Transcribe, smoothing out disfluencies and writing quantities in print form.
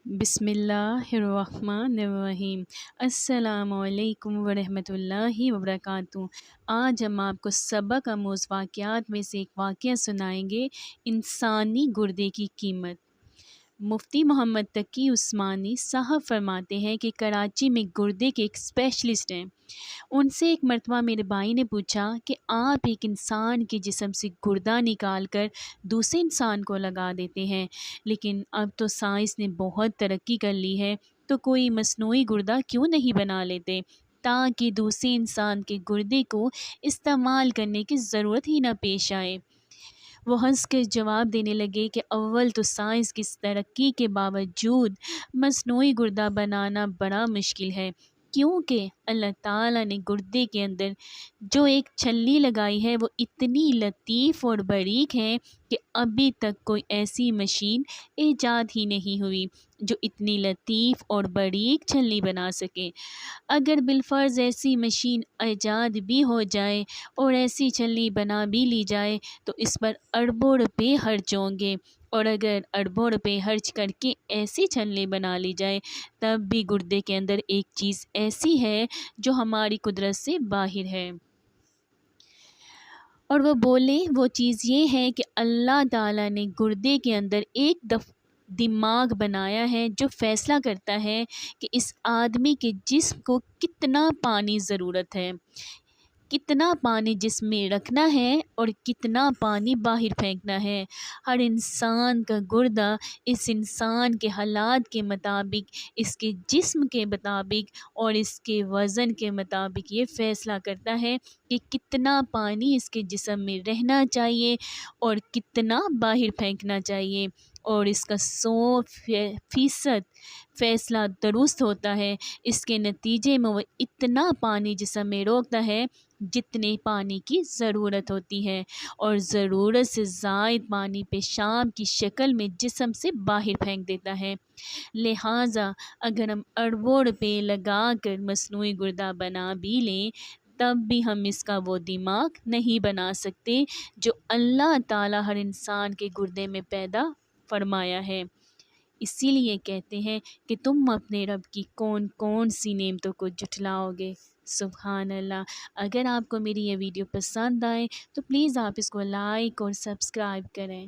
بسم اللہ الرحمن الرحیم۔ السلام علیکم ورحمۃ اللہ وبرکاتہ۔ آج ہم آپ کو سبق آموز واقعات میں سے ایک واقعہ سنائیں گے، انسانی گردے کی قیمت۔ مفتی محمد تقی عثمانی صاحب فرماتے ہیں کہ کراچی میں گردے کے ایک اسپیشلسٹ ہیں۔ ان سے ایک مرتبہ میرے بھائی نے پوچھا کہ آپ ایک انسان کے جسم سے گردہ نکال کر دوسرے انسان کو لگا دیتے ہیں، لیکن اب تو سائنس نے بہت ترقی کر لی ہے، تو کوئی مصنوعی گردہ کیوں نہیں بنا لیتے تاکہ دوسرے انسان کے گردے کو استعمال کرنے کی ضرورت ہی نہ پیش آئے۔ وہ ہنس کر جواب دینے لگے کہ اول تو سائنس کی ترقی کے باوجود مصنوعی گردہ بنانا بڑا مشکل ہے، کیونکہ اللہ تعالیٰ نے گردے کے اندر جو ایک چھلی لگائی ہے وہ اتنی لطیف اور باریک ہے کہ ابھی تک کوئی ایسی مشین ایجاد ہی نہیں ہوئی جو اتنی لطیف اور باریک چھلی بنا سکے۔ اگر بالفرض ایسی مشین ایجاد بھی ہو جائے اور ایسی چھلی بنا بھی لی جائے تو اس پر اربوں روپے خرچ ہوں گے، اور اگر اربوں روپے خرچ کر کے ایسی چھلنی بنا لی جائے تب بھی گردے کے اندر ایک چیز ایسی ہے جو ہماری قدرت سے باہر ہے۔ اور وہ بولے وہ چیز یہ ہے کہ اللہ تعالیٰ نے گردے کے اندر ایک دماغ بنایا ہے جو فیصلہ کرتا ہے کہ اس آدمی کے جسم کو کتنا پانی ضرورت ہے، کتنا پانی جسم میں رکھنا ہے اور کتنا پانی باہر پھینکنا ہے۔ ہر انسان کا گردہ اس انسان کے حالات کے مطابق، اس کے جسم کے مطابق اور اس کے وزن کے مطابق یہ فیصلہ کرتا ہے کہ کتنا پانی اس کے جسم میں رہنا چاہیے اور کتنا باہر پھینکنا چاہیے، اور اس کا 100% فیصلہ درست ہوتا ہے۔ اس کے نتیجے میں وہ اتنا پانی جسم میں روکتا ہے جتنے پانی کی ضرورت ہوتی ہے، اور ضرورت سے زائد پانی پیشاب کی شکل میں جسم سے باہر پھینک دیتا ہے۔ لہٰذا اگر ہم اربوں روپے لگا کر مصنوعی گردہ بنا بھی لیں تب بھی ہم اس کا وہ دماغ نہیں بنا سکتے جو اللہ تعالیٰ ہر انسان کے گردے میں پیدا فرمایا ہے۔ اسی لیے کہتے ہیں کہ تم اپنے رب کی کون کون سی نعمتوں کو جھٹلاؤ گے۔ سبحان اللہ۔ اگر آپ کو میری یہ ویڈیو پسند آئے تو پلیز آپ اس کو لائک اور سبسکرائب کریں۔